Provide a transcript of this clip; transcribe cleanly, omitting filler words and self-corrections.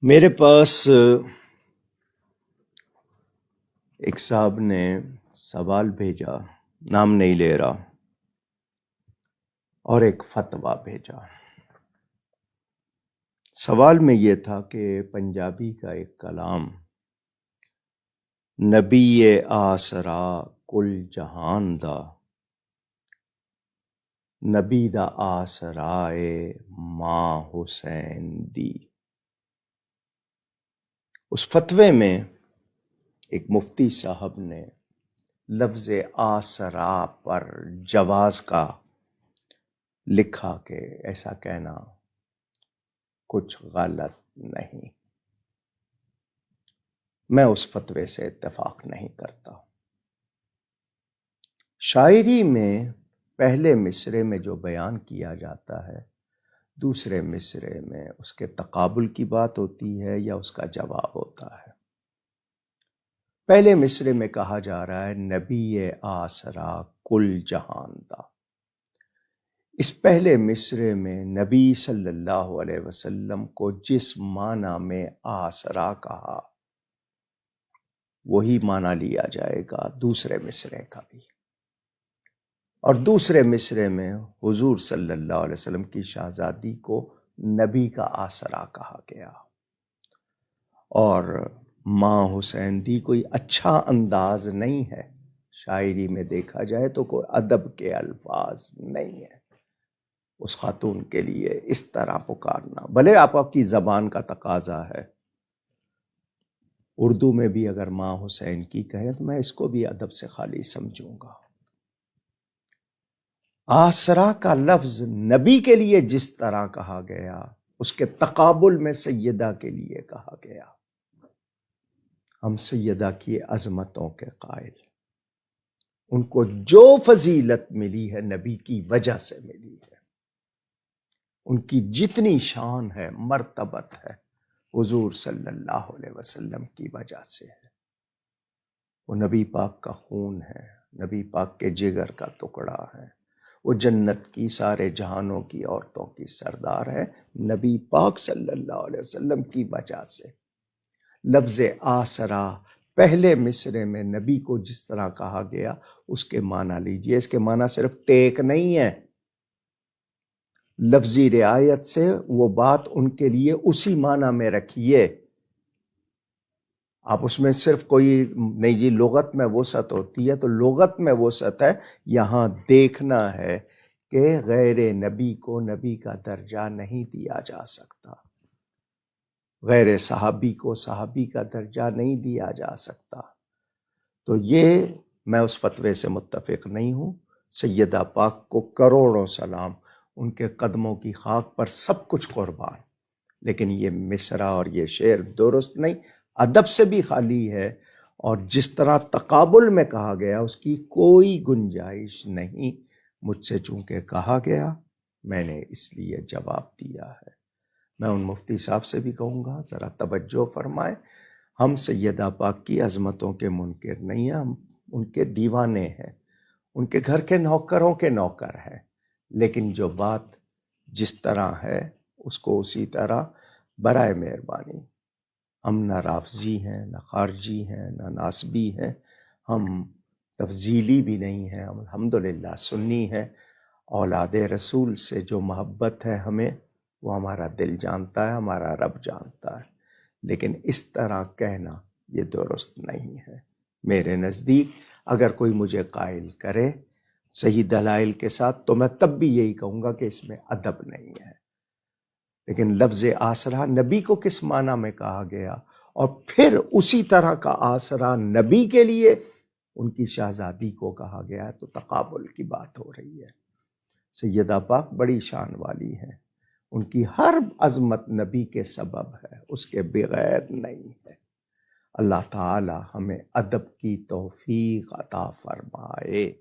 میرے پاس ایک صاحب نے سوال بھیجا، نام نہیں لے رہا، اور ایک فتویٰ بھیجا۔ سوال میں یہ تھا کہ پنجابی کا ایک کلام، نبی آسرا کل جہان دا، نبی دا آسرائے ماں حسین دی۔ اس فتوے میں ایک مفتی صاحب نے لفظ آسرا پر جواز کا لکھا کہ ایسا کہنا کچھ غلط نہیں۔ میں اس فتوے سے اتفاق نہیں کرتا۔ شاعری میں پہلے مصرعے میں جو بیان کیا جاتا ہے، دوسرے مصرعے میں اس کے تقابل کی بات ہوتی ہے یا اس کا جواب ہوتا ہے۔ پہلے مصرعے میں کہا جا رہا ہے نبی آسرا کل جہان دا۔ اس پہلے مصرعے میں نبی صلی اللہ علیہ وسلم کو جس معنی میں آسرا کہا وہی معنی لیا جائے گا دوسرے مصرعے کا بھی۔ اور دوسرے مصرعے میں حضور صلی اللہ علیہ وسلم کی شہزادی کو نبی کا آسرا کہا گیا، اور ماں حسین دی کوئی اچھا انداز نہیں ہے، شاعری میں دیکھا جائے تو کوئی ادب کے الفاظ نہیں ہے اس خاتون کے لیے اس طرح پکارنا۔ بھلے آپ کی زبان کا تقاضا ہے، اردو میں بھی اگر ماں حسین کی کہیں تو میں اس کو بھی ادب سے خالی سمجھوں گا۔ آسرا کا لفظ نبی کے لیے جس طرح کہا گیا، اس کے تقابل میں سیدہ کے لیے کہا گیا۔ ہم سیدہ کی عظمتوں کے قائل، ان کو جو فضیلت ملی ہے نبی کی وجہ سے ملی ہے، ان کی جتنی شان ہے، مرتبت ہے، حضور صلی اللہ علیہ وسلم کی وجہ سے ہے۔ وہ نبی پاک کا خون ہے، نبی پاک کے جگر کا ٹکڑا ہے، وہ جنت کی سارے جہانوں کی عورتوں کی سردار ہے، نبی پاک صلی اللہ علیہ وسلم کی وجہ سے۔ لفظ آسرا پہلے مصرعے میں نبی کو جس طرح کہا گیا اس کے معنی لیجئے۔ اس کے معنی صرف ٹیک نہیں ہے، لفظی رعایت سے وہ بات ان کے لیے اسی معنی میں رکھیے۔ آپ اس میں صرف کوئی نہیں جی لغت میں وسعت ہوتی ہے تو لغت میں وسعت ہے، یہاں دیکھنا ہے کہ غیر نبی کو نبی کا درجہ نہیں دیا جا سکتا، غیر صحابی کو صحابی کا درجہ نہیں دیا جا سکتا۔ تو یہ میں اس فتوے سے متفق نہیں ہوں۔ سیدہ پاک کو کروڑوں سلام، ان کے قدموں کی خاک پر سب کچھ قربان، لیکن یہ مصرع اور یہ شعر درست نہیں، ادب سے بھی خالی ہے، اور جس طرح تقابل میں کہا گیا اس کی کوئی گنجائش نہیں۔ مجھ سے چونکہ کہا گیا میں نے اس لیے جواب دیا ہے۔ میں ان مفتی صاحب سے بھی کہوں گا ذرا توجہ فرمائیں، ہم سیدہ پاک کی عظمتوں کے منکر نہیں ہیں، ہم ان کے دیوانے ہیں، ان کے گھر کے نوکروں کے نوکر ہیں، لیکن جو بات جس طرح ہے اس کو اسی طرح برائے مہربانی۔ ہم نہ رافضی ہیں، نہ خارجی ہیں، نہ ناسبی ہیں، ہم تفضیلی بھی نہیں ہیں، ہم الحمدللہ سنی ہیں۔ اولاد رسول سے جو محبت ہے ہمیں، وہ ہمارا دل جانتا ہے، ہمارا رب جانتا ہے، لیکن اس طرح کہنا یہ درست نہیں ہے میرے نزدیک۔ اگر کوئی مجھے قائل کرے صحیح دلائل کے ساتھ تو میں تب بھی یہی کہوں گا کہ اس میں ادب نہیں ہے، لیکن لفظ آسرا نبی کو کس معنی میں کہا گیا، اور پھر اسی طرح کا آسرا نبی کے لیے ان کی شہزادی کو کہا گیا ہے، تو تقابل کی بات ہو رہی ہے۔ سیدہ پاک بڑی شان والی ہیں، ان کی ہر عظمت نبی کے سبب ہے، اس کے بغیر نہیں ہے۔ اللہ تعالی ہمیں ادب کی توفیق عطا فرمائے۔